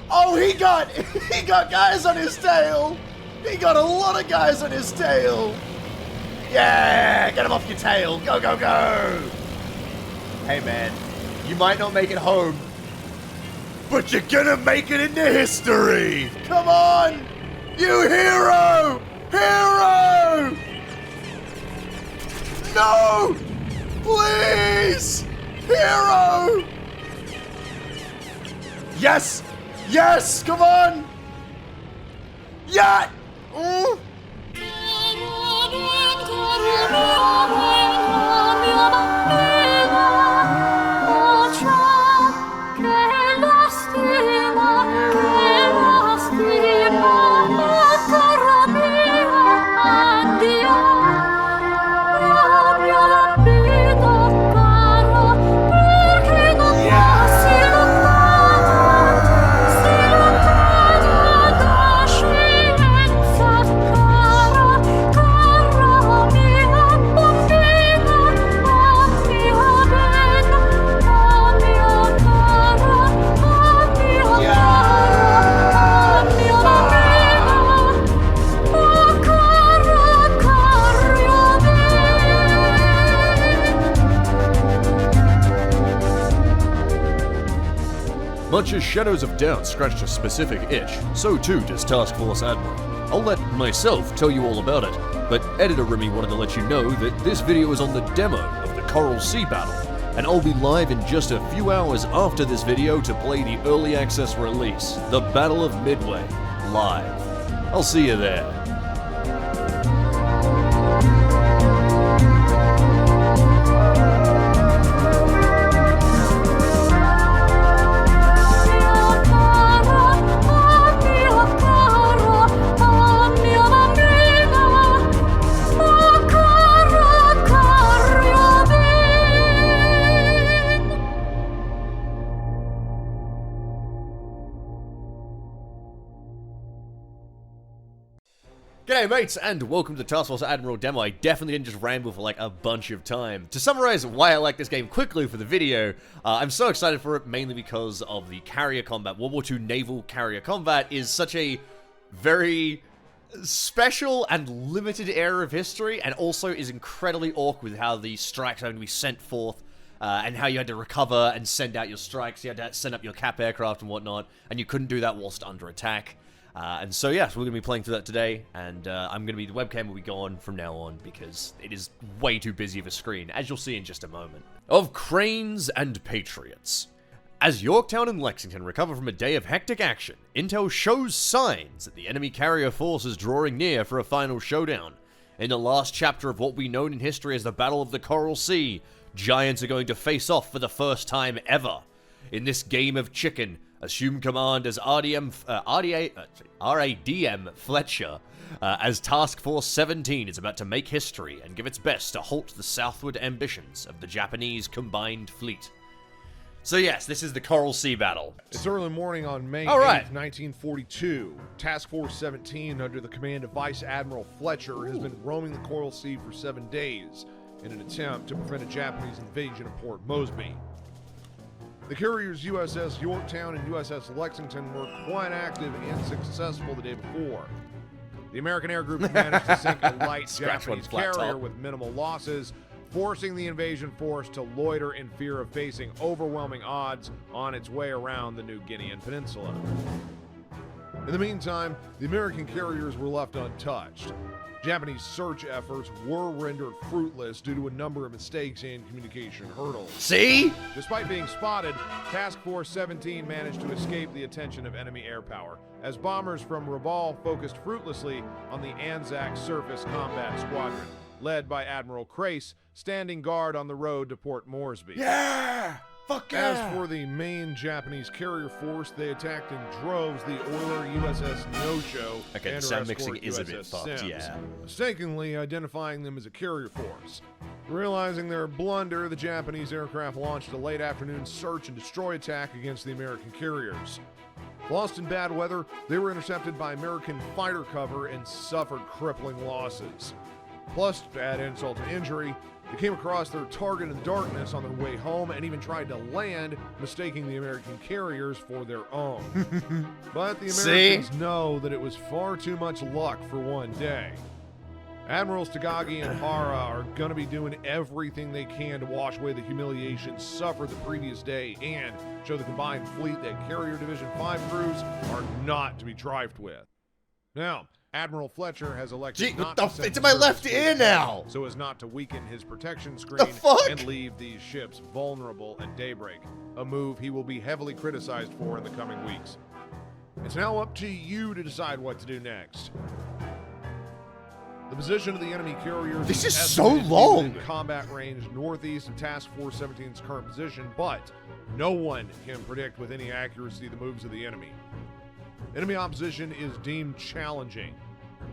Oh, he got guys on his tail. He got a lot of guys on his tail. Yeah, get him off your tail. Go, go, go. Hey, man, you might not make it home, but you're gonna make it into history. Come on, you hero. Hero. No, please, hero. Yes, yes, come on. Yeah. Much as Shadows of Doubt scratched a specific itch, so too does Task Force Admiral. I'll let myself tell you all about it, but Editor Rimmy wanted to let you know that this video is on the demo of the Coral Sea Battle, and I'll be live in just a few hours after this video to play the early access release, the Battle of Midway, live. I'll see you there. G'day mates, and welcome to the Task Force Admiral demo. I definitely didn't just ramble for like a bunch of time. To summarize why I like this game quickly for the video, I'm so excited for it mainly because of the carrier combat. World War II naval carrier combat is such a very special and limited era of history, and also is incredibly awkward with how the strikes are going to be sent forth, and how you had to recover and send out your strikes. You had to send up your cap aircraft and whatnot, and you couldn't do that whilst under attack. And so, yes, we're going to be playing through that today, and I'm going to be, the webcam will be gone from now on, because it is way too busy of a screen, as you'll see in just a moment. Of Cranes and Patriots. As Yorktown and Lexington recover from a day of hectic action, intel shows signs that the enemy carrier force is drawing near for a final showdown. In the last chapter of what we know in history as the Battle of the Coral Sea, giants are going to face off for the first time ever. In this game of chicken, assume command as RADM Fletcher, as Task Force 17 is about to make history and give its best to halt the southward ambitions of the Japanese combined fleet. So yes, this is the Coral Sea Battle. It's early morning on May 8th, 1942. Task Force 17, under the command of Vice Admiral Fletcher, has been roaming the Coral Sea for 7 days in an attempt to prevent a Japanese invasion of Port Moresby. The carriers USS Yorktown and USS Lexington were quite active and successful the day before. The American Air Group managed to sink a light Japanese carrier with minimal losses, forcing the invasion force to loiter in fear of facing overwhelming odds on its way around the New Guinean Peninsula. In the meantime, the American carriers were left untouched. Japanese search efforts were rendered fruitless due to a number of mistakes and communication hurdles. See? Despite being spotted, Task Force 17 managed to escape the attention of enemy air power, as bombers from Rabaul focused fruitlessly on the Anzac Surface Combat Squadron, led by Admiral Crace, standing guard on the road to Port Moresby. Yeah! Fuck yeah! As for the main Japanese carrier force, they attacked in droves the oiler USS No-Show okay, and the sound her mixing escort is a USS bit fucked, Sims, yeah. mistakenly identifying them as a carrier force. Realizing their blunder, the Japanese aircraft launched a late afternoon search and destroy attack against the American carriers. Lost in bad weather, they were intercepted by American fighter cover and suffered crippling losses. Plus, to add insult to injury, They came across their target in the darkness on their way home and even tried to land, mistaking the American carriers for their own. But the Americans know that it was far too much luck for one day. Admirals Takagi and Cara are going to be doing everything they can to wash away the humiliation suffered the previous day and show the combined fleet that Carrier Division 5 crews are not to be trifled with. Now, Admiral Fletcher has elected not to send it's in my left ear now! So as not to weaken his protection screen and leave these ships vulnerable at daybreak, a move he will be heavily criticized for in the coming weeks. It's now up to you to decide what to do next. The position of the enemy carriers this is so long. Combat range northeast of Task Force 17's current position, but no one can predict with any accuracy the moves of the enemy. Enemy opposition is deemed challenging.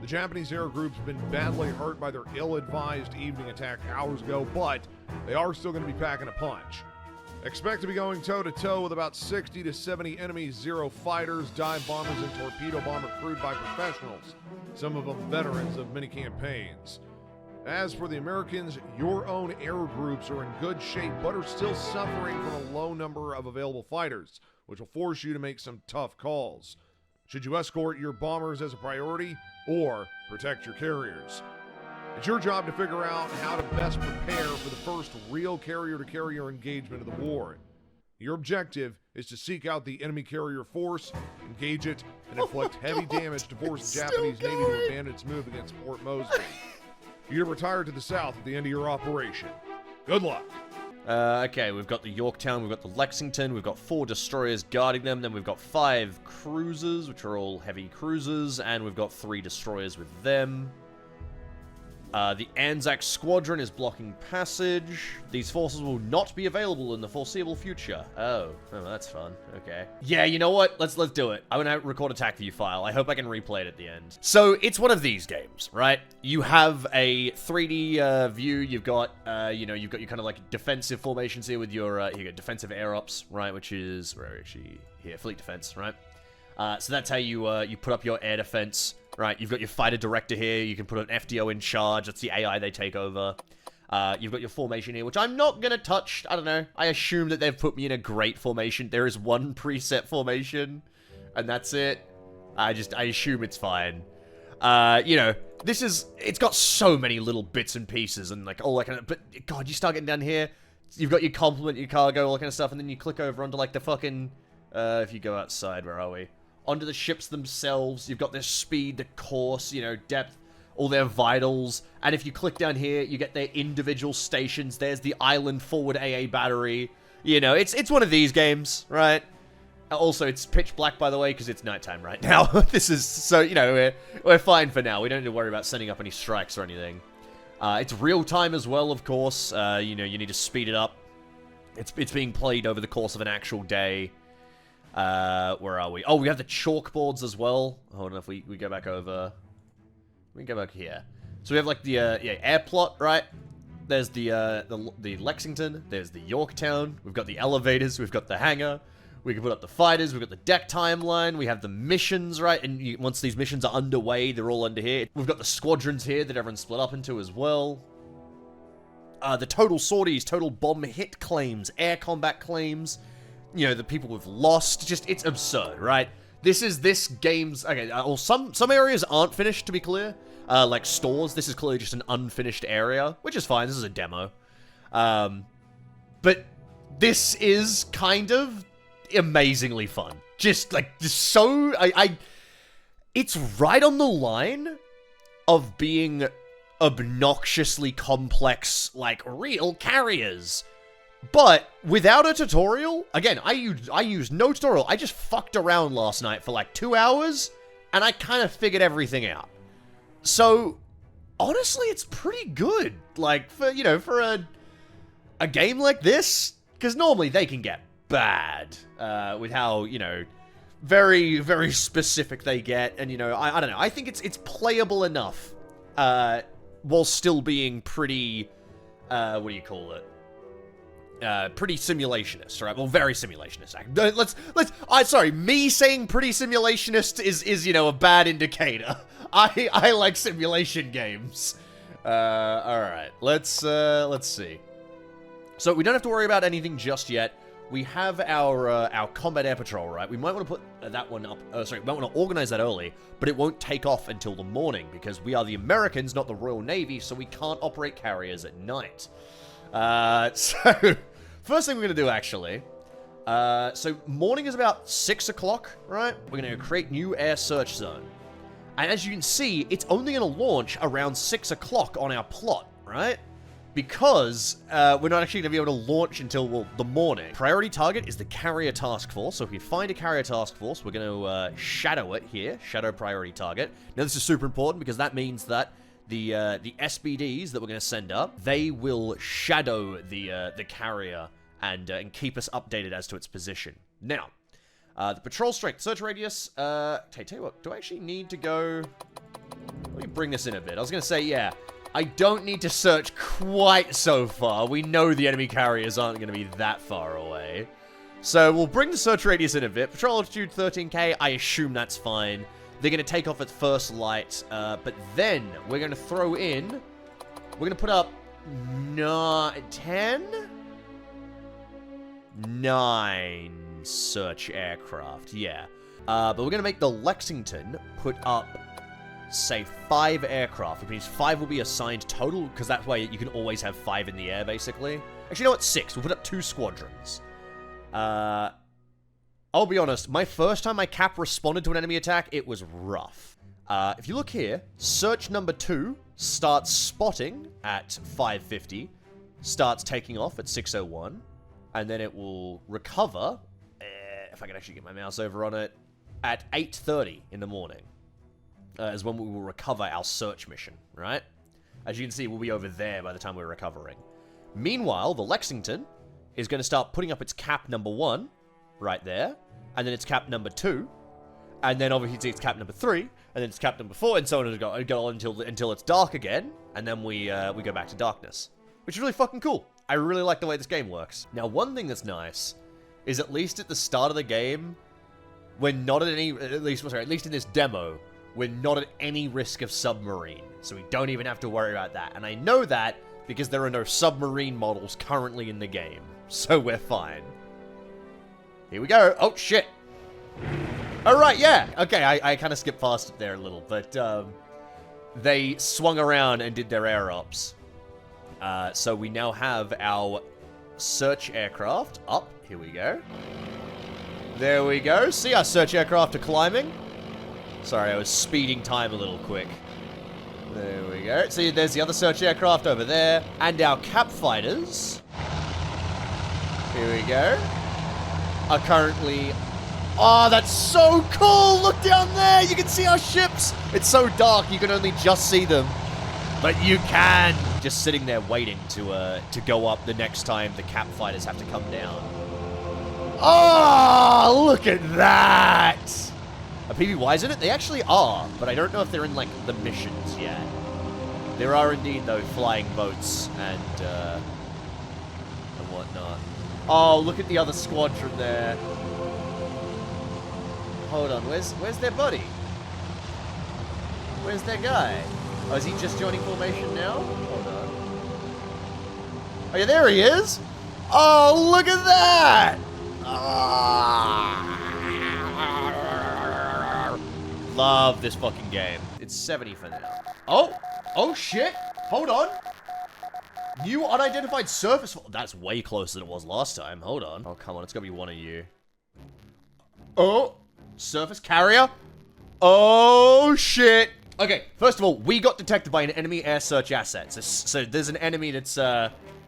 The Japanese air group's been badly hurt by their ill-advised evening attack hours ago, but they are still going to be packing a punch. Expect to be going toe-to-toe with about 60 to 70 enemy Zero fighters, dive bombers, and torpedo bomber crewed by professionals, some of them veterans of many campaigns. As for the Americans, your own air groups are in good shape, but are still suffering from a low number of available fighters, which will force you to make some tough calls. Should you escort your bombers as a priority, or protect your carriers? It's your job to figure out how to best prepare for the first real carrier-to-carrier engagement of the war. Your objective is to seek out the enemy carrier force, engage it, and inflict heavy damage to force the Japanese Navy to abandon its move against Fort Mosby. You're retired to the south at the end of your operation. Good luck. Okay, we've got the Yorktown, we've got the Lexington, we've got 4 destroyers guarding them, then we've got 5 cruisers, which are all heavy cruisers, and we've got 3 destroyers with them. The Anzac Squadron is blocking passage. These forces will not be available in the foreseeable future. Oh, that's fun. Okay. Yeah, you know what? Let's do it. I'm gonna record a Tac-View file. I hope I can replay it at the end. So, it's one of these games, right? You have a 3D view. You've got, you've got your kind of like defensive formations here with your, you got defensive air ops, right? Which is, where actually, here, fleet defense, right? So that's how you put up your air defense. Right, you've got your fighter director here. You can put an FDO in charge. That's the AI they take over. You've got your formation here, which I'm not going to touch. I don't know. I assume that they've put me in a great formation. There is one preset formation, and that's it. I assume it's fine. It's got so many little bits and pieces and like all that kind of, but God, you start getting down here, you've got your complement, your cargo, all that kind of stuff, and then you click over onto like the fucking, if you go outside, where are we? Onto the ships themselves, you've got their speed, the course, depth, all their vitals, and if you click down here, you get their individual stations. There's the island forward AA battery. It's one of these games, right? Also, it's pitch black, by the way, because it's nighttime right now. This is, so, we're fine for now. We don't need to worry about sending up any strikes or anything. It's real time as well, of course. You need to speed it up. It's being played over the course of an actual day. Where are we? Oh, we have the chalkboards as well. Hold on, if we go back over. We can go back here. So we have like the air plot, right? There's the Lexington. There's the Yorktown. We've got the elevators. We've got the hangar. We can put up the fighters. We've got the deck timeline. We have the missions, right? And once these missions are underway, they're all under here. We've got the squadrons here that everyone's split up into as well. The total sorties, total bomb hit claims, air combat claims. The people we've lost. Just, it's absurd, right? This game's, okay, well, some areas aren't finished, to be clear. Like stores, this is clearly just an unfinished area, which is fine, this is a demo. But this is kind of amazingly fun. It's right on the line of being obnoxiously complex, like, real carriers. But without a tutorial, again, I used no tutorial. I just fucked around last night for like 2 hours, and I kind of figured everything out. So, honestly, it's pretty good. Like, for a game like this, because normally they can get bad with how, very, very specific they get. And, I don't know. I think it's playable enough while still being pretty, what do you call it? Pretty simulationist, right? Well, very simulationist. Sorry, me saying pretty simulationist is a bad indicator. I like simulation games. Alright. Let's see. So we don't have to worry about anything just yet. We have our combat air patrol, right? We might want to put that one up. We might want to organize that early, but it won't take off until the morning because we are the Americans, not the Royal Navy, so we can't operate carriers at night. So first thing we're gonna do, actually. So morning is about 6 o'clock, right? We're gonna create new air search zone, and as you can see, it's only gonna launch around 6 o'clock on our plot, right? Because we're not actually going to be able to launch until, well, the morning. Priority target is the carrier task force. So if we find a carrier task force, we're going to shadow it here. Shadow priority target. Now, this is super important because that means that the SBDs that we're going to send up, they will shadow the carrier and keep us updated as to its position. Now, the patrol strength, search radius. Tell you what, do I actually need to go... Let me bring this in a bit. I was going to say, yeah... I don't need to search quite so far. We know the enemy carriers aren't going to be that far away. So we'll bring the search radius in a bit. Patrol altitude 13k, I assume that's fine. They're going to take off at first light, but then we're going to throw in... We're going to put up 9 search aircraft, yeah. But we're going to make the Lexington put up... say 5 aircraft, which means 5 will be assigned total, because that way you can always have 5 in the air, basically. Actually, you know what? 6. We'll put up 2 squadrons. I'll be honest, my first time my cap responded to an enemy attack, it was rough. If you look here, search number 2 starts spotting at 5:50, starts taking off at 6:01, and then it will recover, if I can actually get my mouse over on it, at 8:30 in the morning. Is when we will recover our search mission, right? As you can see, we'll be over there by the time we're recovering. Meanwhile, the Lexington is going to start putting up its cap number 1, right there, and then its cap number 2, and then obviously it's cap number 3, and then it's cap number 4, and so on and go on until it's dark again, and then we go back to darkness, which is really fucking cool. I really like the way this game works. Now, one thing that's nice is at least at the start of the game, we're not at any, at least in this demo, we're not at any risk of submarine, so we don't even have to worry about that. And I know that because there are no submarine models currently in the game, so we're fine. Here we go. Oh, shit. All right, yeah. Okay, I kind of skipped past it there a little, but they swung around and did their air ops. So we now have our search aircraft up. Here we go. There we go. See, our search aircraft are climbing. Sorry, I was speeding time a little quick. There we go. See, there's the other search aircraft over there. And our cap fighters, here we go, are currently... Oh, that's so cool! Look down there! You can see our ships! It's so dark, you can only just see them. But you can! Just sitting there waiting to go up the next time the cap fighters have to come down. Oh, look at that! Are PBYs in it? They actually are, but I don't know if they're in, like, the missions yet. There are indeed, though, flying boats and whatnot. Oh, look at the other squadron there. Hold on, where's their buddy? Where's their guy? Oh, is he just joining formation now? Hold on. Oh, yeah, there he is! Oh, look at that! Love this fucking game. It's 70 for now. Oh shit! Hold on! New unidentified surface... That's way closer than it was last time. Hold on. Oh, come on. It's gotta be one of you. Oh! Surface carrier? Oh, shit! Okay, first of all, we got detected by an enemy air search asset. So there's an enemy that's,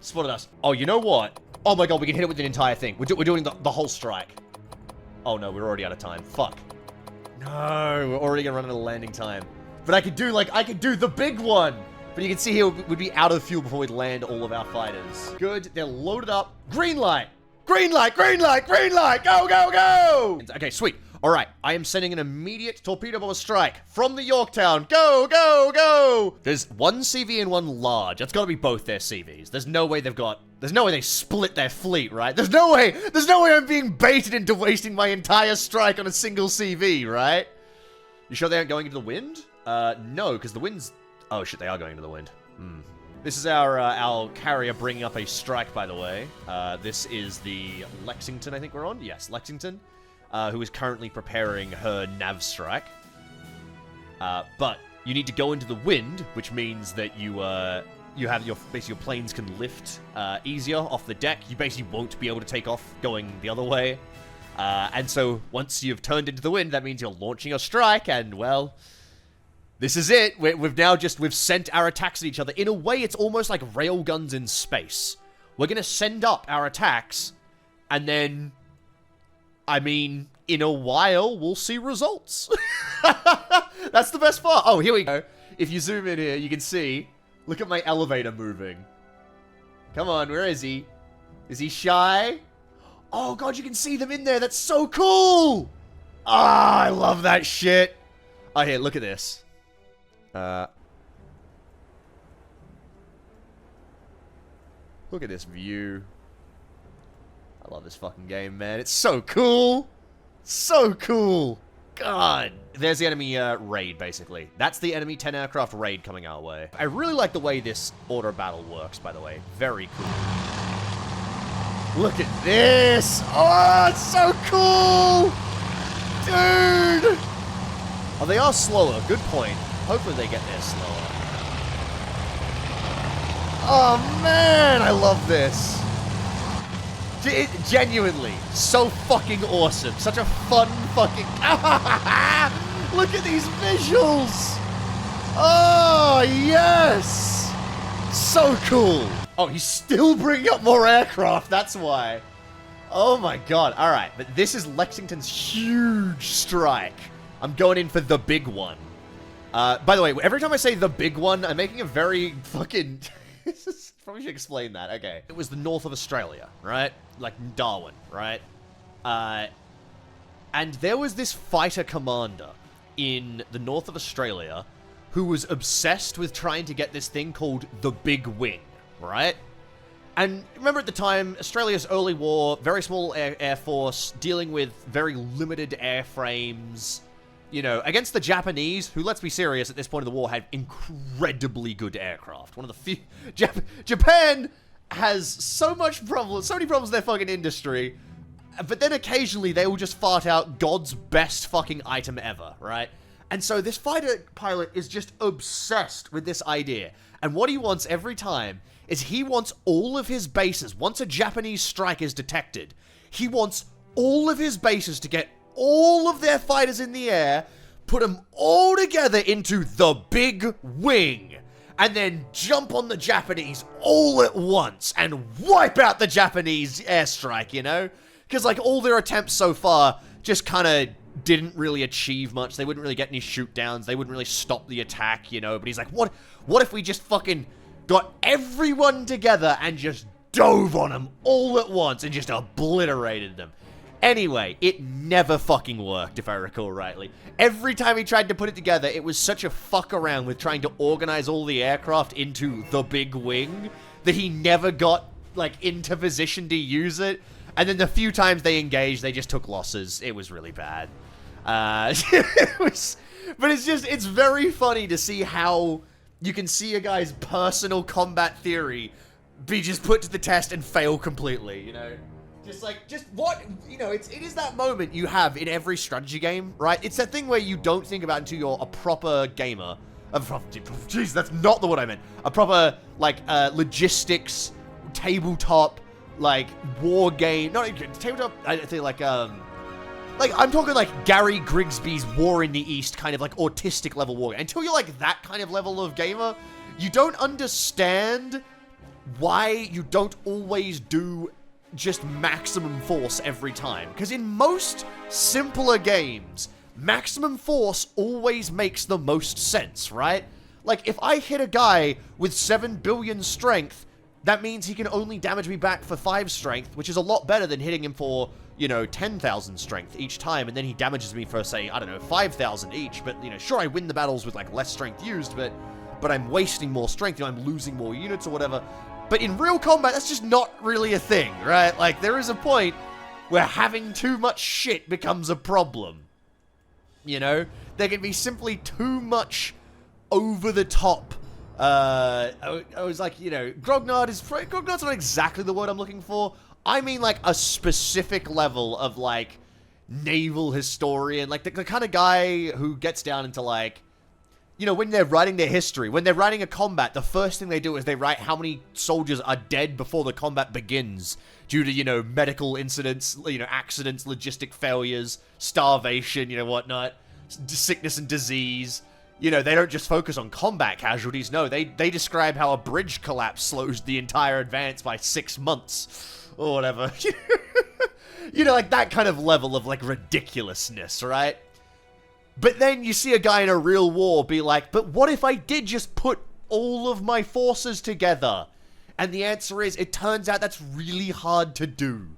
spotted us. Oh, you know what? Oh my god, we can hit it with an entire thing. We're doing the whole strike. Oh no, we're already out of time. Fuck. No, we're already gonna run out of landing time. But I could do the big one! But you can see here, we'd be out of fuel before we'd land all of our fighters. Good, they're loaded up. Green light! Green light, green light, green light! Go, go, go! Okay, sweet. Alright, I am sending an immediate torpedo bomber strike from the Yorktown. Go, go, go! There's one CV and one large. That's gotta be both their CVs. There's no way they split their fleet, right? There's no way I'm being baited into wasting my entire strike on a single CV, right? You sure they aren't going into the wind? No, because the wind's... Oh shit, they are going into the wind. This is our carrier bringing up a strike, by the way. This is the Lexington, I think we're on? Yes, Lexington, who is currently preparing her nav strike. But you need to go into the wind, which means that you have basically your planes can lift easier off the deck. You basically won't be able to take off going the other way. And so once you've turned into the wind, that means you're launching a strike, and well, this is it. We've sent our attacks at each other. In a way, it's almost like railguns in space. We're gonna send up our attacks, and then, I mean, in a while, we'll see results. That's the best part. Oh, here we go. If you zoom in here, you can see, look at my elevator moving. Come on, where is he? Is he shy? Oh god, you can see them in there. That's so cool! Ah, I love that shit. Oh, here, look at this. Look at this view. I love this fucking game, man. It's so cool. So cool. God. There's the enemy raid, basically. That's the enemy 10 aircraft raid coming our way. I really like the way this order of battle works, by the way. Very cool. Look at this. Oh, it's so cool. Dude. Oh, they are slower. Good point. Hopefully they get there slower. Oh, man. I love this. Genuinely, so fucking awesome. Such a fun fucking... Look at these visuals. Oh, yes. So cool. Oh, he's still bringing up more aircraft. That's why. Oh, my God. All right, but this is Lexington's huge strike. I'm going in for the big one. By the way, every time I say the big one, I'm making a very fucking... Probably should explain that. Okay. It was the north of Australia, right? Like Darwin, right? And there was this fighter commander in the north of Australia who was obsessed with trying to get this thing called the Big Wing, right? And remember at the time, Australia's early war, very small air force, dealing with very limited airframes, you know, against the Japanese, who, let's be serious, at this point of the war had incredibly good aircraft. One of the few... Japan has so many problems with their fucking industry, but then occasionally they will just fart out God's best fucking item ever, right? And so this fighter pilot is just obsessed with this idea. And what he wants every time is he wants all of his bases, once a Japanese strike is detected, he wants all of his bases to get all of their fighters in the air, put them all together into the Big Wing, and then jump on the Japanese all at once and wipe out the Japanese airstrike, you know? Because, like, all their attempts so far just kind of didn't really achieve much. They wouldn't really get any shoot downs. They wouldn't really stop the attack, you know? But he's like, what if we just fucking got everyone together and just dove on them all at once and just obliterated them? Anyway, it never fucking worked, if I recall rightly. Every time he tried to put it together, it was such a fuck around with trying to organize all the aircraft into the Big Wing that he never got, like, into position to use it. And then the few times they engaged, they just took losses. It was really bad. But it's very funny to see how you can see a guy's personal combat theory be just put to the test and fail completely, you know? It is that moment you have in every strategy game, right? It's that thing where you don't think about until you're a proper gamer. Jeez, that's not the word I meant. A proper, like, logistics, tabletop, like, war game. Not tabletop, I think, like, I'm talking, like, Gary Grigsby's War in the East kind of, like, autistic level war game. Until you're, like, that kind of level of gamer, you don't understand why you don't always do just maximum force every time. Because in most simpler games, maximum force always makes the most sense, right? Like, if I hit a guy with 7 billion strength, that means he can only damage me back for 5 strength, which is a lot better than hitting him for, you know, 10,000 strength each time, and then he damages me for, say, I don't know, 5,000 each. But, you know, sure, I win the battles with, like, less strength used, but I'm wasting more strength, you know, I'm losing more units or whatever. But in real combat, that's just not really a thing, right? Like, there is a point where having too much shit becomes a problem. You know? There can be simply too much over-the-top I was like, you know, grognard's not exactly the word I'm looking for. I mean, like, a specific level of, like, naval historian. Like, the kind of guy who gets down into, like, you know, when they're writing their history, when they're writing a combat, the first thing they do is they write how many soldiers are dead before the combat begins due to, you know, medical incidents, you know, accidents, logistic failures, starvation, you know, whatnot, sickness and disease. You know, they don't just focus on combat casualties. No, they describe how a bridge collapse slows the entire advance by 6 months. Or whatever. You know, like that kind of level of, like, ridiculousness, right? But then you see a guy in a real war be like, but what if I did just put all of my forces together? And the answer is, it turns out that's really hard to do.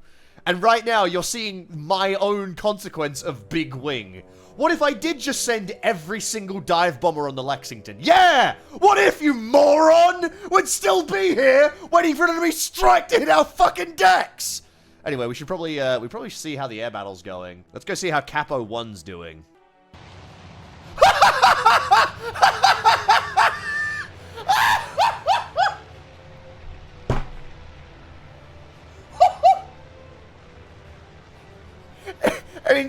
And right now, you're seeing my own consequence of Big Wing. What if I did just send every single dive bomber on the Lexington? Yeah! What if, you moron, would still be here waiting for an enemy strike to hit our fucking decks? Anyway, we should probably see how the air battle's going. Let's go see how Capo 1's doing.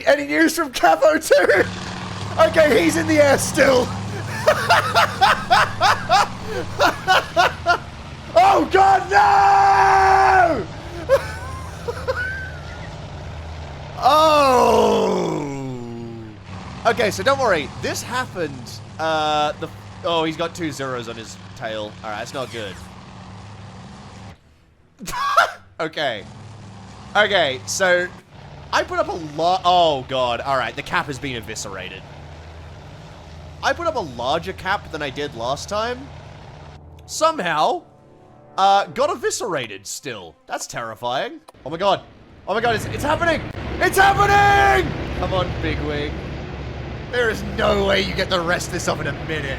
Any news from Capo 2? Okay, he's in the air still. Oh God, no! Oh. Okay, so don't worry. This happened. Oh, he's got 2 zeros on his tail. All right, that's not good. Okay. Okay, so I put up a lot. Oh God! All right, the cap has been eviscerated. I put up a larger cap than I did last time. Somehow, got eviscerated. Still, that's terrifying. Oh my God! Oh my God! It's happening! It's happening! Come on, Big Wing. There is no way you get the rest of this up in a minute.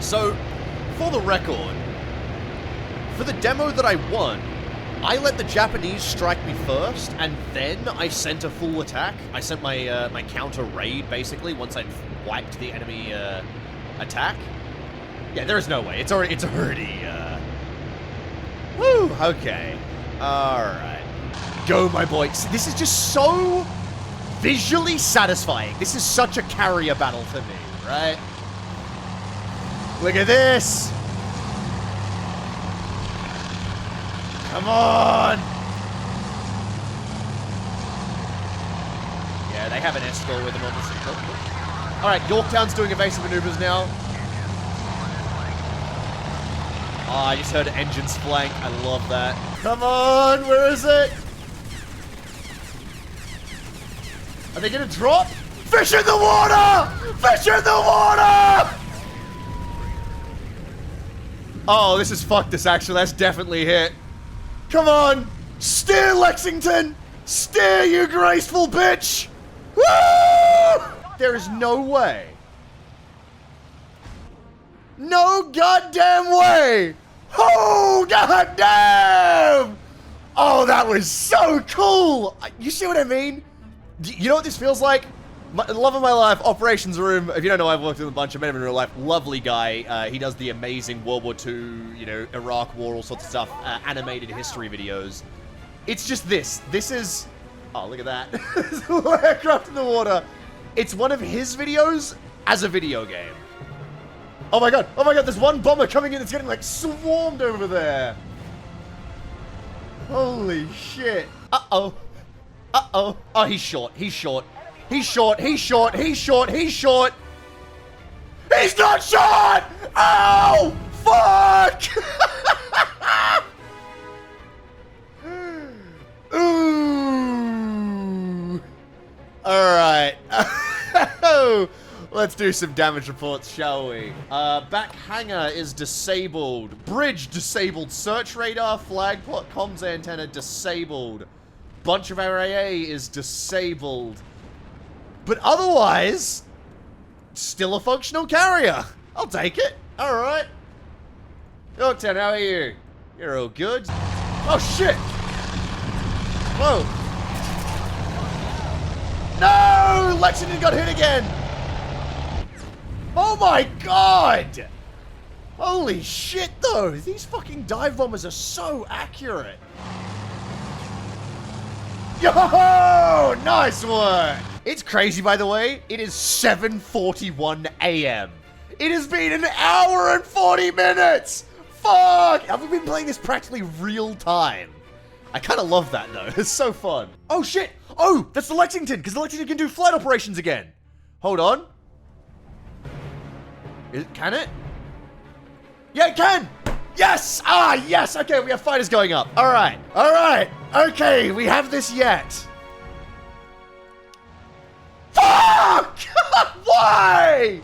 So, for the record, for the demo that I won, I let the Japanese strike me first, and then I sent a full attack. I sent my my counter raid, basically, once I'd wiped the enemy attack. Yeah, there is no way. It's already Woo! Okay. Alright. Go, my boy. See, this is just so visually satisfying. This is such a carrier battle for me, right? Look at this! Come on! Yeah, they have an escort with them on this. Alright, Yorktown's doing evasive maneuvers now. Oh, I just heard engines flank. I love that. Come on, where is it? Are they gonna drop? Fish in the water! Fish in the water! Oh, this is fucked this actually. That's definitely hit. Come on! Steer, Lexington! Steer, you graceful bitch! Woo! There is no way. No goddamn way! Oh, goddamn! Oh, that was so cool! You see what I mean? You know what this feels like? Love of my life, operations room. If you don't know, I've worked with a bunch of men in real life. Lovely guy. He does the amazing World War II, you know, Iraq War, all sorts of stuff. Animated history videos. It's just this. This is... Oh, look at that. Aircraft in the water. It's one of his videos as a video game. Oh my god, there's one bomber coming in that's getting, like, swarmed over there. Holy shit. Uh-oh. Uh-oh. Oh, he's short. He's short. He's short. He's short. He's short. He's short. He's not short! Oh! Fuck! Ooh. Alright. Let's do some damage reports, shall we? Back hangar is disabled. Bridge disabled. Search radar, flag plot, comms antenna disabled. Bunch of RAA is disabled. But otherwise, still a functional carrier. I'll take it. Alright. Yorktown, how are you? You're all good. Oh, shit. Whoa. No! Lexington got hit again! Oh my god! Holy shit, though! These fucking dive bombers are so accurate! Yo! Nice work! It's crazy, by the way. It is 7:41 a.m. It has been an hour and 40 minutes! Fuck! Have we been playing this practically real time? I kind of love that, though. It's so fun. Oh, shit! Oh, that's the Lexington, because the Lexington can do flight operations again. Hold on. Can it? Yeah, it can! Yes! Ah, yes! Okay, we have fighters going up. Alright, alright. Okay, we have this yet. Fuck! Why?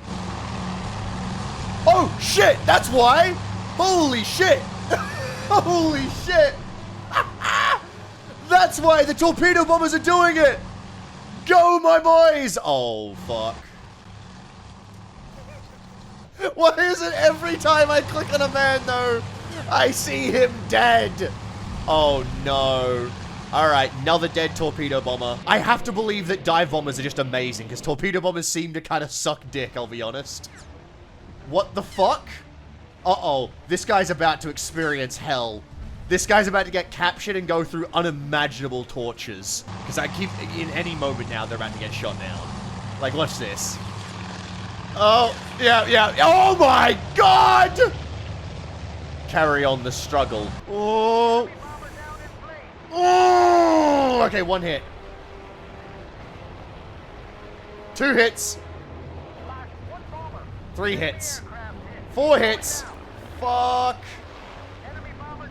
Oh, shit! That's why! Holy shit! Holy shit! That's why the torpedo bombers are doing it! Go, my boys! Oh, fuck. Why is it every time I click on a man, though, I see him dead? Oh, no. Alright, another dead torpedo bomber. I have to believe that dive bombers are just amazing, because torpedo bombers seem to kind of suck dick, I'll be honest. What the fuck? Uh-oh. This guy's about to experience hell. This guy's about to get captured and go through unimaginable tortures. Because I keep, in any moment now, they're about to get shot down. Like, watch this. Oh, yeah. Oh my god! Carry on the struggle. Oh. Oh. Okay, one hit. 2 hits. 3 hits. 4 hits. Fuck.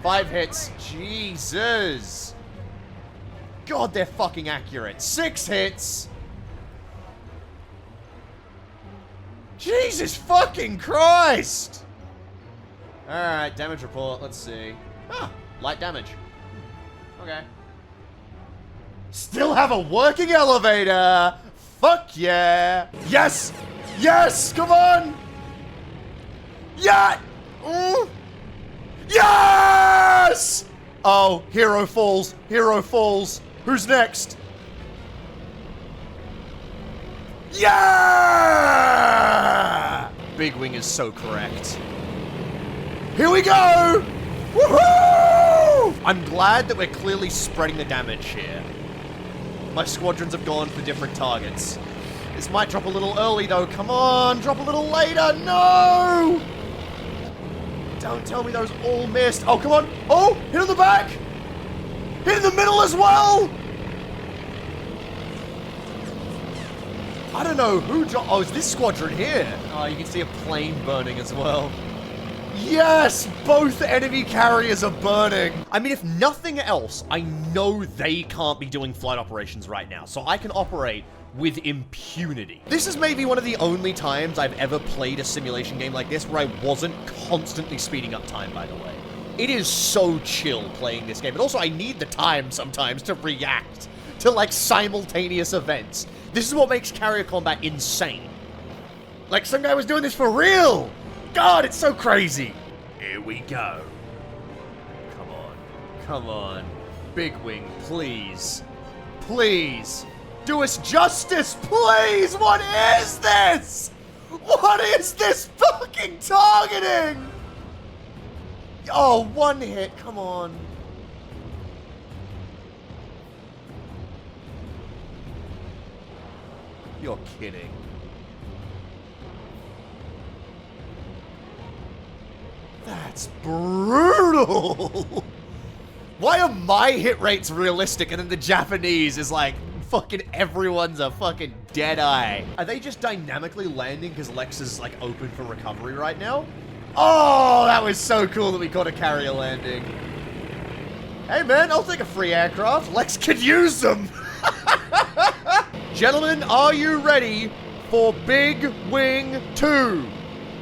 5 hits. Jesus. God, they're fucking accurate. 6 hits. Jesus fucking Christ! Alright, damage report. Let's see. Ah, light damage. Okay. Still have a working elevator! Fuck yeah! Yes! Yes! Come on! Yeah! Yes! Oh, hero falls. Hero falls. Who's next? Yeah! Big Wing is so correct. Here we go! Woohoo! I'm glad that we're clearly spreading the damage here. My squadrons have gone for different targets. This might drop a little early, though. Come on, drop a little later. No! Don't tell me those all missed. Oh, come on. Oh, hit on the back. Hit in the middle as well. I don't know who dropped. Oh, it's this squadron here. Oh, you can see a plane burning as well. Yes, both enemy carriers are burning. I mean, if nothing else, I know they can't be doing flight operations right now, so I can operate with impunity. This is maybe one of the only times I've ever played a simulation game like this where I wasn't constantly speeding up time, by the way. It is so chill playing this game, and also I need the time sometimes to react to, like, simultaneous events. This is what makes carrier combat insane. Like, some guy was doing this for real! God, it's so crazy! Here we go. Come on. Come on. Big Wing, please. Please. Do us justice, please! What is this? What is this fucking targeting? Oh, 1 hit, come on. You're kidding. That's brutal! Why are my hit rates realistic and then the Japanese is like, fucking everyone's a fucking dead eye? Are they just dynamically landing because Lex is like open for recovery right now? Oh, that was so cool that we caught a carrier landing. Hey man, I'll take a free aircraft. Lex could use them! Gentlemen, are you ready for Big Wing 2?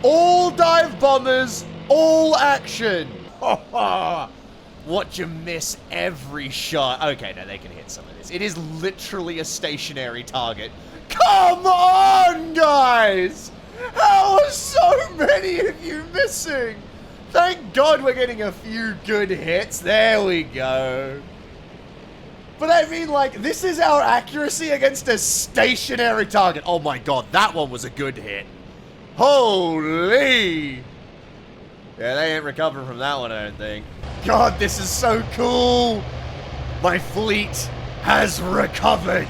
All dive bombers, all action. Watch them miss every shot. Okay, no, they can hit some of this. It is literally a stationary target. Come on, guys! How are so many of you missing? Thank God we're getting a few good hits. There we go. But I mean, like, this is our accuracy against a stationary target. Oh my god, that one was a good hit. Holy! Yeah, they ain't recovering from that one, I don't think. God, this is so cool! My fleet has recovered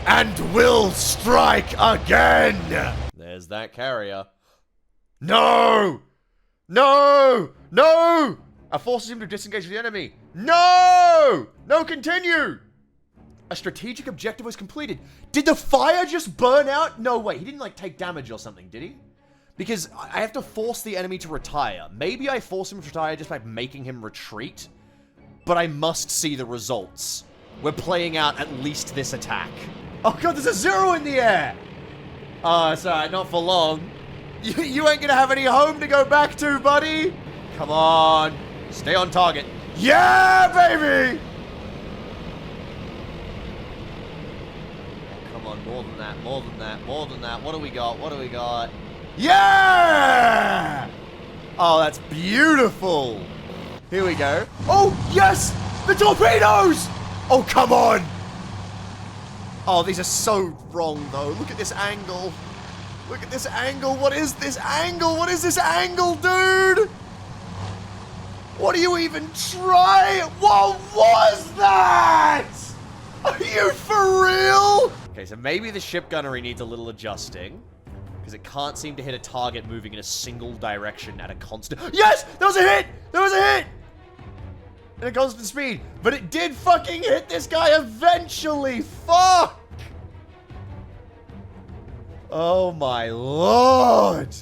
and will strike again! There's that carrier. No! No! No! Our forces seem to disengage with the enemy. No! No, continue! A strategic objective was completed. Did the fire just burn out? No, wait, he didn't, like, take damage or something, did he? Because I have to force the enemy to retire. Maybe I force him to retire just by making him retreat. But I must see the results. We're playing out at least this attack. Oh god, there's a 0 in the air! Oh, it's alright, not for long. You ain't gonna have any home to go back to, buddy! Come on. Stay on target. Yeah, baby! Come on, more than that, more than that, more than that. What do we got? What do we got? Yeah! Oh, that's beautiful. Here we go. Oh, yes! The torpedoes! Oh, come on! Oh, these are so wrong, though. Look at this angle. Look at this angle. What is this angle? What is this angle, dude? What are you even trying? What was that? Are you for real? Okay, so maybe the ship gunnery needs a little adjusting. Because it can't seem to hit a target moving in a single direction at a constant... Yes! There was a hit! There was a hit! At a constant speed. But it did fucking hit this guy eventually. Fuck! Oh my lord!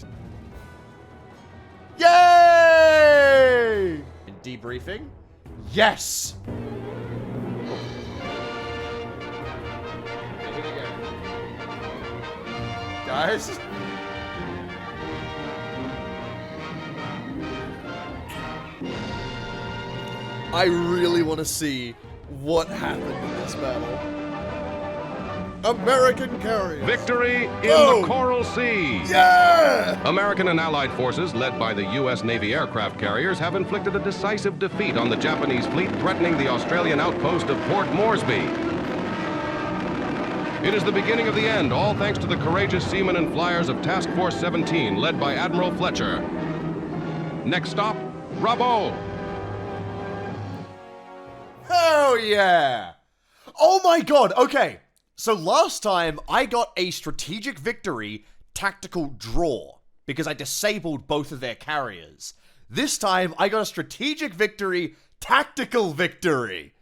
Yay! In debriefing? Yes! Okay, here we go. Guys? I really want to see what happened in this battle. American carriers. Victory in the Coral Sea. Yeah! American and Allied forces, led by the U.S. Navy aircraft carriers, have inflicted a decisive defeat on the Japanese fleet, threatening the Australian outpost of Port Moresby. It is the beginning of the end, all thanks to the courageous seamen and flyers of Task Force 17, led by Admiral Fletcher. Next stop, Bravo. Oh yeah! Oh my god, okay. So last time I got a strategic victory, tactical draw, because I disabled both of their carriers. This time I got a strategic victory, tactical victory.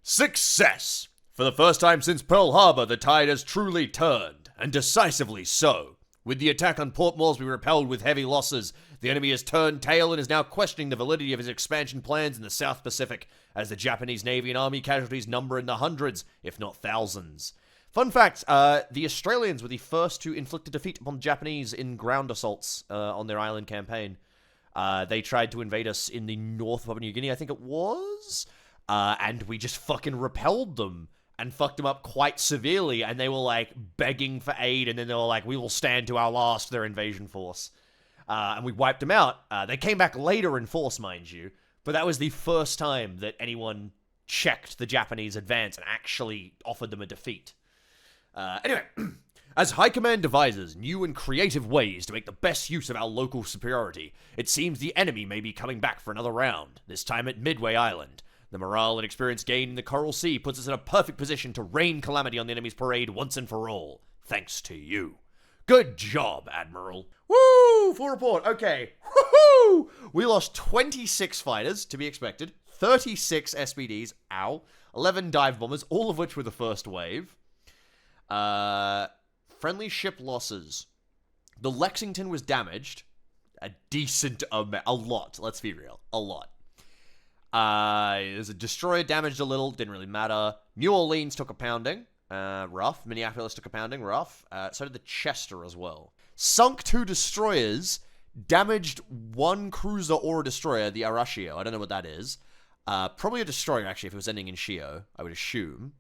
Success! For the first time since Pearl Harbor, the tide has truly turned, and decisively so. With the attack on Port Moresby repelled with heavy losses, the enemy has turned tail and is now questioning the validity of his expansion plans in the South Pacific, as the Japanese Navy and Army casualties number in the hundreds, if not thousands. Fun fact, the Australians were the first to inflict a defeat upon the Japanese in ground assaults on their island campaign. They tried to invade us in the north of Papua New Guinea, I think it was, and we just fucking repelled them. And fucked them up quite severely, and they were, like, begging for aid, and then they were like, we will stand to our last, their invasion force. And we wiped them out. They came back later in force, mind you, but that was the first time that anyone checked the Japanese advance and actually offered them a defeat. Anyway, as High Command devises new and creative ways to make the best use of our local superiority, it seems the enemy may be coming back for another round, this time at Midway Island. The morale and experience gained in the Coral Sea puts us in a perfect position to rain calamity on the enemy's parade once and for all. Thanks to you. Good job, Admiral. Woo! Full report. Okay. Woohoo! We lost 26 fighters, to be expected, 36 SBDs, ow, 11 dive bombers, all of which were the first wave. Friendly ship losses. The Lexington was damaged. A decent amount. A lot. Let's be real. A lot. There's a destroyer damaged a little, didn't really matter. New Orleans took a pounding, rough. Minneapolis took a pounding, rough. So did the Chester as well. Sunk 2 destroyers, damaged 1 cruiser or a destroyer, the Arashio. I don't know what that is. Probably a destroyer, actually, if it was ending in Shio, I would assume.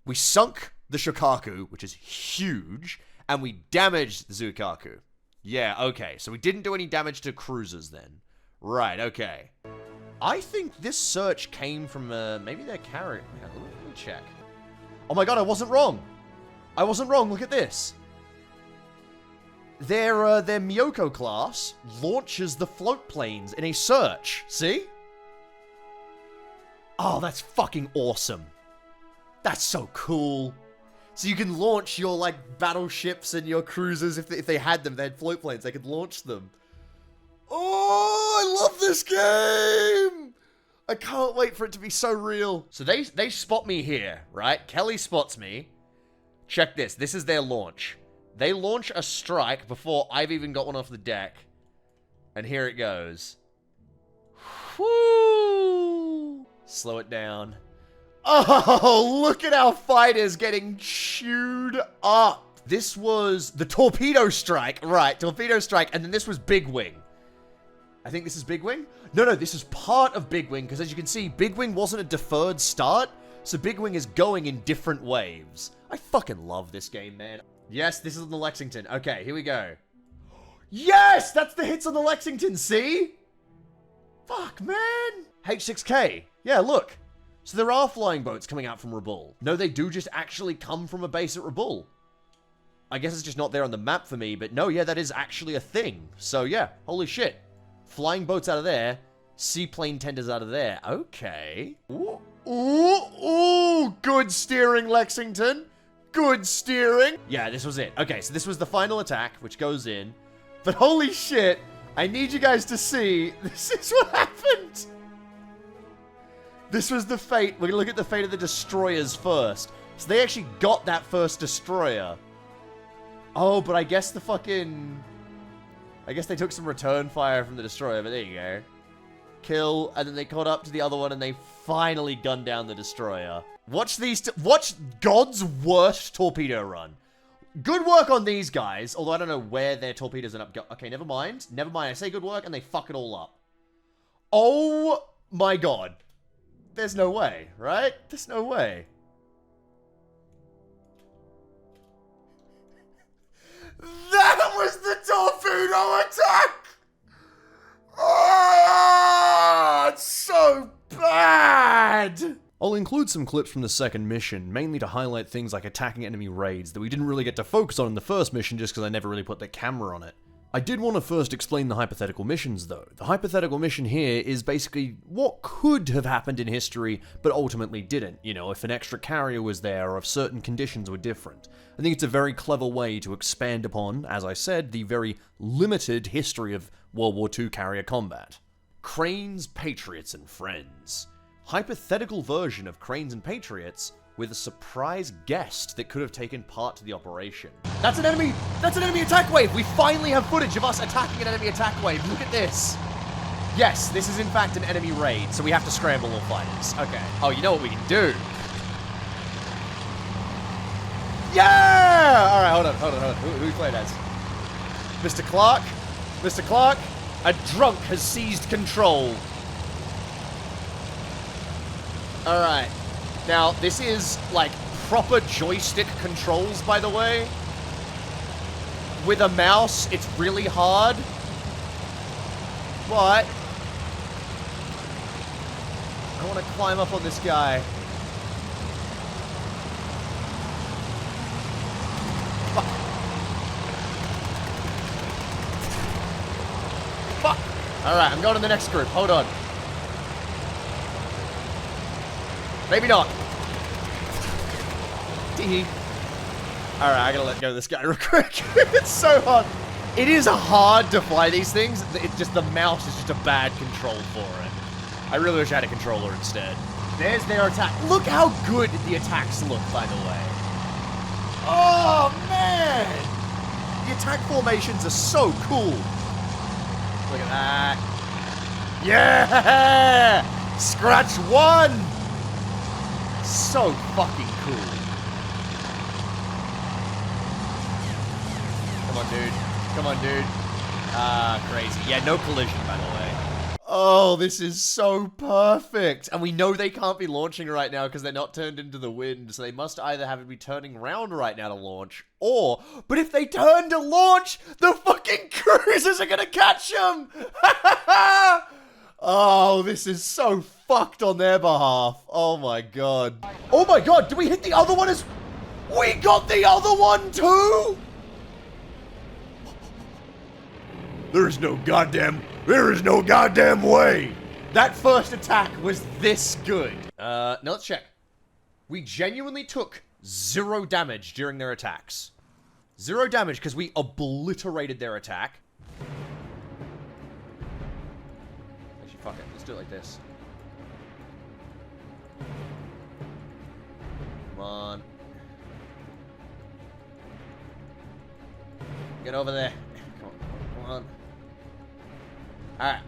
We sunk the Shokaku, which is huge, and we damaged the Zuikaku. Yeah, okay. So we didn't do any damage to cruisers then. Right, okay. I think this search came from, maybe their Cara... Let me check. Oh my god, I wasn't wrong. I wasn't wrong, look at this. Their Miyoko class launches the float planes in a search. See? Oh, that's fucking awesome. That's so cool. So you can launch your, like, battleships and your cruisers. If they had them, they had float planes. They could launch them. Oh, I love this game! I can't wait for it to be so real. So they spot me here, right? Kelly spots me. Check this. This is their launch. They launch a strike before I've even got one off the deck. And here it goes. Whoo! Slow it down. Oh, look at our fighters getting chewed up. This was the torpedo strike. Right, torpedo strike. And then this was Big Wing. I think this is Big Wing? No, this is part of Big Wing. Because as you can see, Big Wing wasn't a deferred start. So Big Wing is going in different waves. I fucking love this game, man. Yes, this is on the Lexington. Okay, here we go. Yes! That's the hits on the Lexington, see? Fuck, man. H6K. Yeah, look. So there are flying boats coming out from Rabaul. No, they do just actually come from a base at Rabaul. I guess it's just not there on the map for me, but no, yeah, that is actually a thing. So yeah, holy shit. Flying boats out of there, seaplane tenders out of there. Okay. Ooh, ooh, good steering, Lexington. Good steering. Yeah, this was it. Okay, so this was the final attack, which goes in. But holy shit, I need you guys to see, this is what happened. This was the fate. We're gonna look at the fate of the destroyers first. So they actually got that first destroyer. Oh, but I guess the fucking... I guess they took some return fire from the destroyer, but there you go. Kill, and then they caught up to the other one, and they finally gunned down the destroyer. Watch these... Watch God's worst torpedo run. Good work on these guys, although I don't know where their torpedoes end up okay, never mind. Never mind, I say good work, and they fuck it all up. Oh my god. There's no way, right? There's no way. That was the torpedo attack! Oh, it's so bad! I'll include some clips from the second mission, mainly to highlight things like attacking enemy raids that we didn't really get to focus on in the first mission just because I never really put the camera on it. I did want to first explain the hypothetical missions, though. The hypothetical mission here is basically what could have happened in history, but ultimately didn't. You know, if an extra carrier was there, or if certain conditions were different. I think it's a very clever way to expand upon, as I said, the very limited history of World War II carrier combat. Cranes, Patriots, and Friends. Hypothetical version of Cranes and Patriots, with a surprise guest that could have taken part to the operation. That's an enemy attack wave! We finally have footage of us attacking an enemy attack wave. Look at this. Yes, this is in fact an enemy raid, so we have to scramble all fighters. Okay. Oh, you know what we can do? Yeah! Alright, hold on. Who we playing as? Mr. Clark? Mr. Clark? A drunk has seized control. Alright. Now, this is, like, proper joystick controls, by the way. With a mouse, it's really hard. But I want to climb up on this guy. Fuck. Fuck. Alright, I'm going to the next group. Hold on. Maybe not. Tee. Alright, I gotta let go of this guy real quick. It's so hard. It is hard to fly these things. It's just the mouse is just a bad control for it. I really wish I had a controller instead. There's their attack. Look how good the attacks look, by the way. Oh, man! The attack formations are so cool. Look at that. Yeah! Scratch one! So fucking cool. Come on, dude. Come on, dude. Ah, crazy. Yeah, no collision, by the way. Oh, this is so perfect. And we know they can't be launching right now because they're not turned into the wind. So they must either have it be turning around right now to launch, or... But if they turn to launch, the fucking cruisers are gonna catch them! Oh, this is so fucked on their behalf. Oh my god. Oh my god, did we hit the other one as... We got the other one too? There is no goddamn way. That first attack was this good. Now let's check. We genuinely took 0 damage during their attacks. 0 damage because we obliterated their attack. Actually, fuck it. Let's do it like this. Come on. Get over there. Come on. Come on. Alright.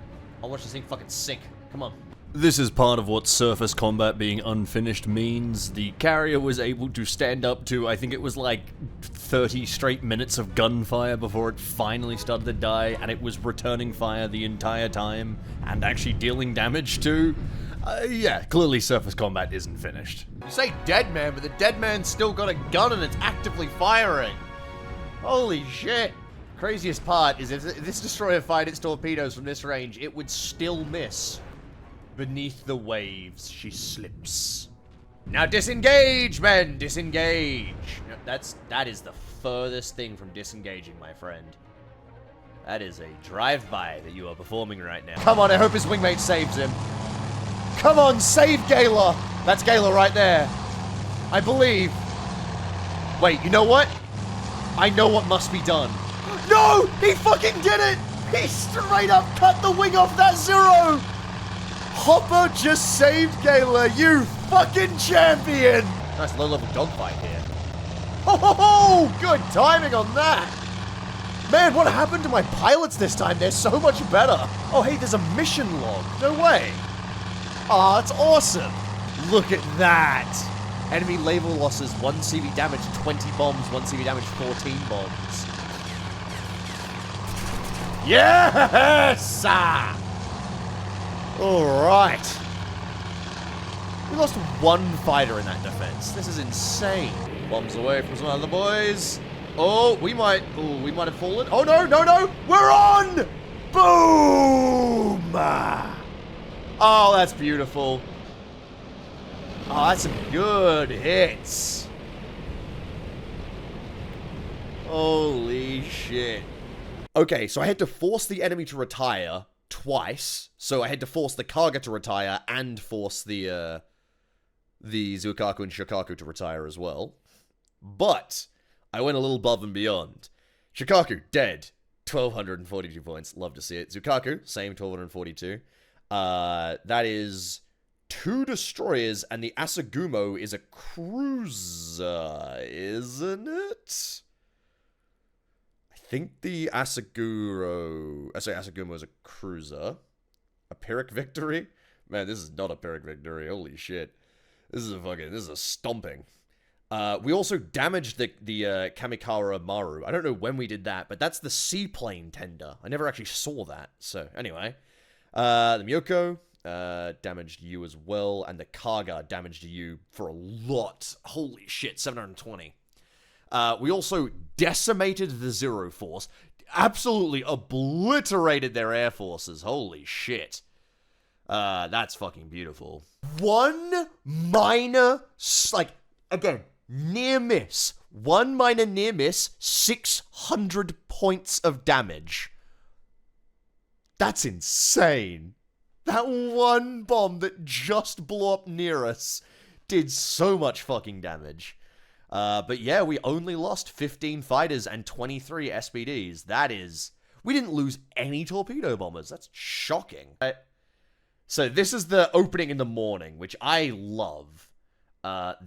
I'll watch this thing fucking sink. Come on. This is part of what surface combat being unfinished means. The carrier was able to stand up to, I think it was like 30 straight minutes of gunfire before it finally started to die, and it was returning fire the entire time, and actually dealing damage too. Yeah, clearly surface combat isn't finished. You say dead man, but the dead man's still got a gun and it's actively firing. Holy shit. Craziest part is if this destroyer fired its torpedoes from this range, it would still miss. Beneath the waves, she slips. Now disengage, men! Disengage! No, that is the furthest thing from disengaging, my friend. That is a drive-by that you are performing right now. Come on, I hope his wingmate saves him. Come on, save Gala! That's Gala right there. I believe. Wait, you know what? I know what must be done. No! He fucking did it! He straight up cut the wing off that 0! Hopper just saved Gala, you fucking champion! Nice low-level dogfight here. Ho ho ho! Good timing on that! Man, what happened to my pilots this time? They're so much better. Oh, hey, there's a mission log. No way. Aw, that's awesome. Look at that. Enemy label losses, 1 CV damage, 20 bombs, 1 CV damage, 14 bombs. Yes! Alright. We lost 1 fighter in that defense. This is insane. Bombs away from some other boys. Oh, we might have fallen. Oh, no, no, no. We're on! Boom! Oh, that's beautiful. Oh, that's some good hits. Holy shit. Okay, so I had to force the enemy to retire twice. So I had to force the Kaga to retire and force the Zuikaku and Shikaku to retire as well. But I went a little above and beyond. Shikaku, dead. 1,242 points. Love to see it. Zuikaku, same 1,242. That is 2 destroyers, and the Asagumo is a cruiser, isn't it? I think the Asagumo is a cruiser. A Pyrrhic victory? Man, this is not a Pyrrhic victory. Holy shit. This is a stomping. We also damaged the Kamikara Maru. I don't know when we did that, but that's the seaplane tender. I never actually saw that. So, anyway. The Myoko damaged you as well, and the Kaga damaged you for a lot. Holy shit, 720. We also decimated the Zero Force. Absolutely obliterated their air forces. Holy shit. That's fucking beautiful. 1 minor, again, near miss. 1 minor near miss, 600 points of damage. That's insane. That 1 bomb that just blew up near us did so much fucking damage. But yeah, we only lost 15 fighters and 23 SPDs. That is... We didn't lose any torpedo bombers. That's shocking. So this is the opening in the morning, which I love.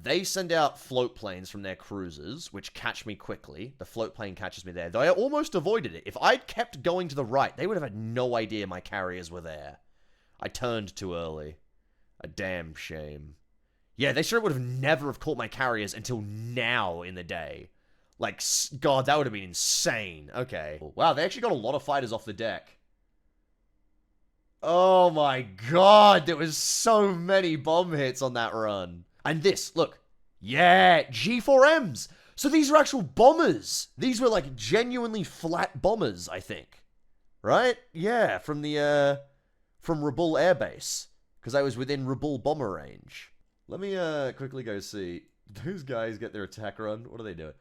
They send out float planes from their cruisers, which catch me quickly. The float plane catches me there, though I almost avoided it. If I'd kept going to the right, they would have had no idea my carriers were there. I turned too early. A damn shame. Yeah, they sure would have never have caught my carriers until now in the day. Like, God, that would have been insane. Okay. Wow, they actually got a lot of fighters off the deck. Oh my God, there was so many bomb hits on that run. And this, look. Yeah, G4Ms. So these are actual bombers. These were like genuinely flat bombers, I think. Right? Yeah, from the from Rabaul Air Base, because I was within Rabaul bomber range. Let me quickly go see. Those guys get their attack run. What are they doing?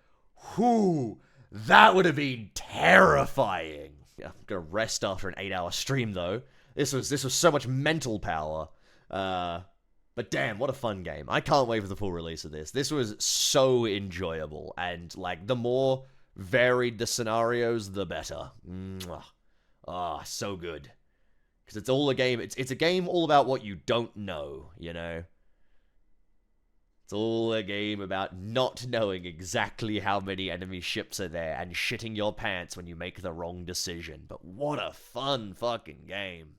Whoo! That would have been terrifying. Yeah, I'm gonna rest after an 8-hour stream though. This was so much mental power. But damn, what a fun game. I can't wait for the full release of this. This was so enjoyable, and like the more varied the scenarios, the better. Ah, so good. Because it's all a game. It's a game all about what you don't know, you know? It's all a game about not knowing exactly how many enemy ships are there and shitting your pants when you make the wrong decision. But what a fun fucking game.